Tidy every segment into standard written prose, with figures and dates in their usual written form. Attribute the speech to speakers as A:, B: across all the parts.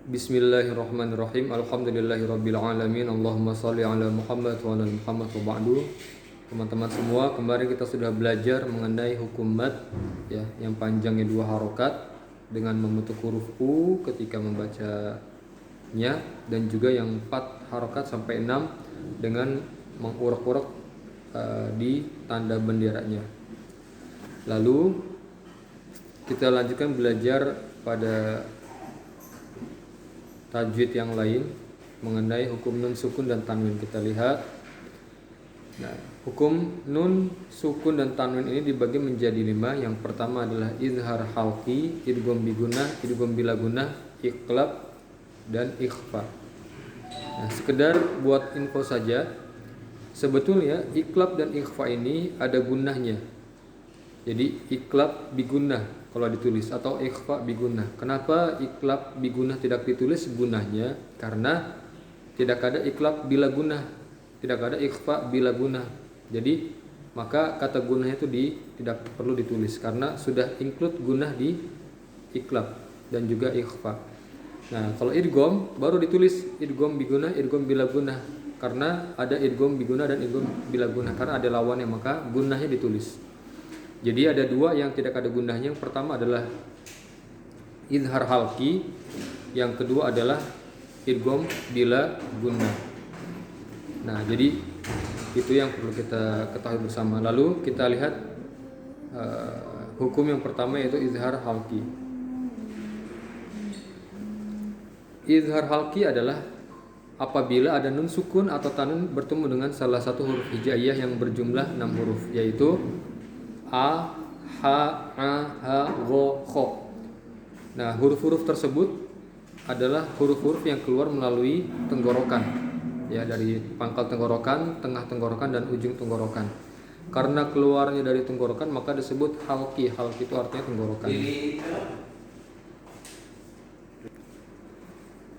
A: Bismillahirrahmanirrahim. Alhamdulillahirabbil alamin. Allahumma shalli ala Muhammad wa ala Muhammad wa ba'du. Teman-teman semua, kemarin kita sudah belajar mengenai hukum mad ya, yang panjangnya 2 harokat dengan membentuk huruf U ketika membacanya, dan juga yang 4 harokat sampai 6 dengan mengurek-urek di tanda benderanya. Lalu kita lanjutkan belajar pada tajwid yang lain mengenai hukum nun sukun dan tanwin. Kita lihat. Nah, hukum nun sukun dan tanwin ini dibagi menjadi 5. Yang pertama adalah izhar halqi, idgham bigunah, idgham bila gunah, iqlab dan ikhfa. Nah, sekedar buat info saja, sebetulnya iqlab dan ikhfa ini ada gunahnya. Jadi iqlab bigunah kalau ditulis atau ikhfa bigunah. Kenapa iqlab bigunah tidak ditulis gunahnya? Karena tidak ada iqlab bila gunah, tidak ada ikhfa bila gunah. Jadi maka kata gunahnya itu tidak perlu ditulis karena sudah include gunah di iqlab dan juga ikhfa. Nah, kalau idgham baru ditulis idgham bigunah, idgham bila gunah. Karena ada idgham bigunah dan idgham bila gunah, karena ada lawannya, maka gunahnya ditulis. Jadi ada 2 yang tidak ada gunahnya. Yang pertama adalah izhar halqi, yang kedua adalah idgham bila gunah. Nah, jadi itu yang perlu kita ketahui bersama. Lalu kita lihat hukum yang pertama, yaitu izhar halqi. Izhar halqi adalah apabila ada nun sukun atau tanwin bertemu dengan salah satu huruf hijaiyah yang berjumlah 6 huruf, yaitu A, Ha, A, Ha, Gho, Kho. Nah, huruf-huruf tersebut adalah huruf-huruf yang keluar melalui tenggorokan, ya, dari pangkal tenggorokan, tengah tenggorokan, dan ujung tenggorokan. Karena keluarnya dari tenggorokan maka disebut halqi. Halqi itu artinya tenggorokan.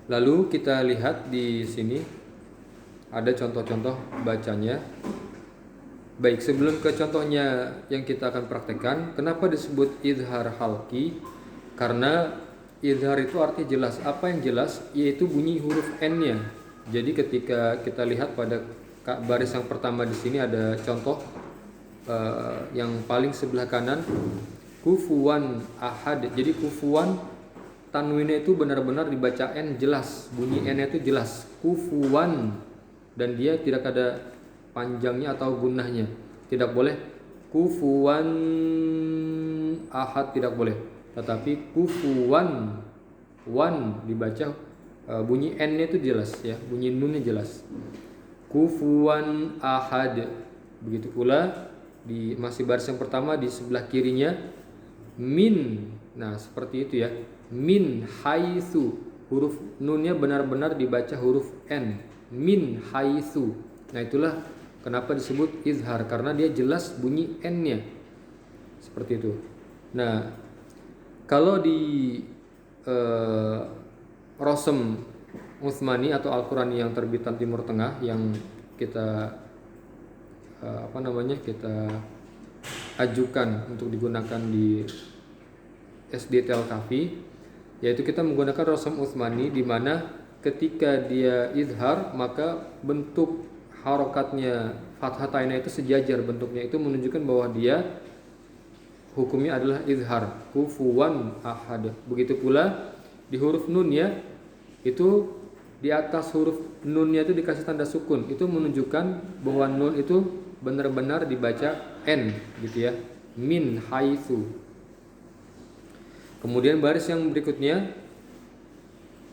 A: Lalu kita lihat di sini ada contoh-contoh bacanya. Baik, sebelum ke contohnya yang kita akan praktekkan, kenapa disebut izhar halqi? Karena izhar itu artinya jelas. Apa yang jelas? Yaitu bunyi huruf N-nya. Jadi ketika kita lihat pada baris yang pertama di sini ada contoh yang paling sebelah kanan, kufuwan ahad. Jadi kufuwan tanwinnya itu benar-benar dibaca N jelas, bunyi N-nya itu jelas. Kufuwan, dan dia tidak ada panjangnya atau gunahnya. Tidak boleh kufuwan ahad, tidak boleh. Tetapi kufuwan, wan dibaca bunyi N-nya itu jelas, ya, bunyi nun-nya jelas. Kufuwan ahad. Begitu pula di masih baris yang pertama di sebelah kirinya min. Nah, seperti itu ya. Min haitsu. Huruf nunnya benar-benar dibaca huruf N. Min haitsu. Nah, itulah kenapa disebut izhar, karena dia jelas bunyi N-nya. Seperti itu. Nah, kalau di Rosem Utsmani atau Al-Qurani yang terbitan Timur Tengah yang kita kita ajukan untuk digunakan di SD Tel Kafi, yaitu kita menggunakan Rosem Utsmani, di mana ketika dia izhar maka bentuk harokatnya fathataina itu sejajar bentuknya, itu menunjukkan bahwa dia hukumnya adalah izhar, kufuwan ahad. Begitu pula di huruf nun, ya, itu di atas huruf nunnya itu dikasih tanda sukun, itu menunjukkan bahwa nun itu benar-benar dibaca N, gitu ya. Min haitsu. Kemudian baris yang berikutnya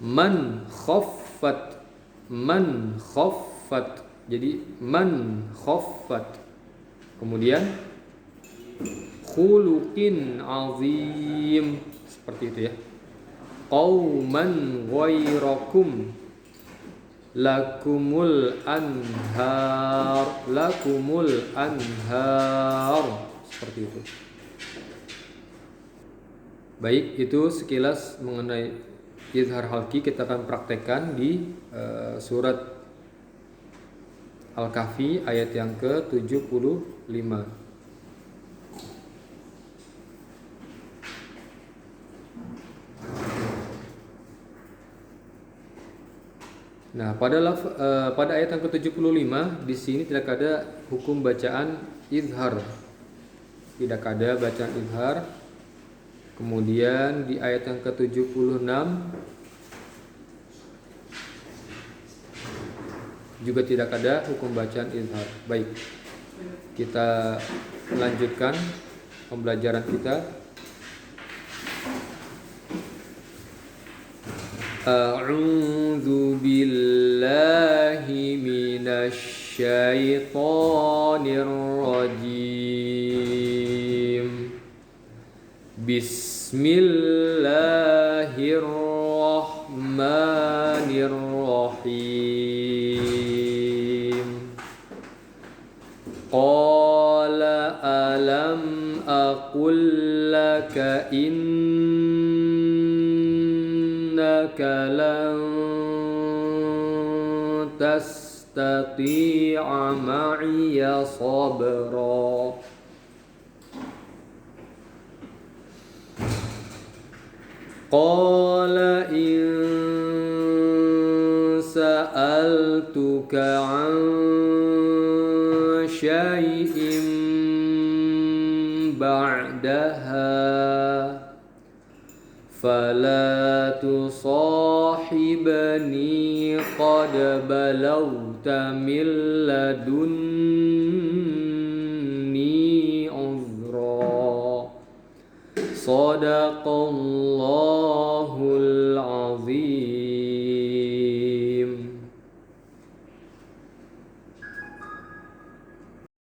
A: man khaffat. Man khaffat. Jadi man khaffat. Kemudian khuluqin azim, seperti itu ya. Qauman ghairakum lakumul anhar. Lakumul anhar, seperti itu. Baik, itu sekilas mengenai izhar halqi. Kita akan praktekkan di surat Al-Kahfi ayat yang ke-75. Nah, pada ayat yang ke-75 di sini tidak ada hukum bacaan izhar. Tidak ada bacaan izhar. Kemudian di ayat yang ke-76 juga tidak ada hukum bacaan izhar. Baik. Kita lanjutkan pembelajaran kita. A'udzu billahi minasy syaithanir rajim. Bismillahirrahmanirrahim. Qala alam aqul laka innaka lan tastati'a ma'iya sabra. Qala in sa'altuka 'an syai'in ba'daha fala tusahibni qad balawta min ladunni uzra. Sadaqallah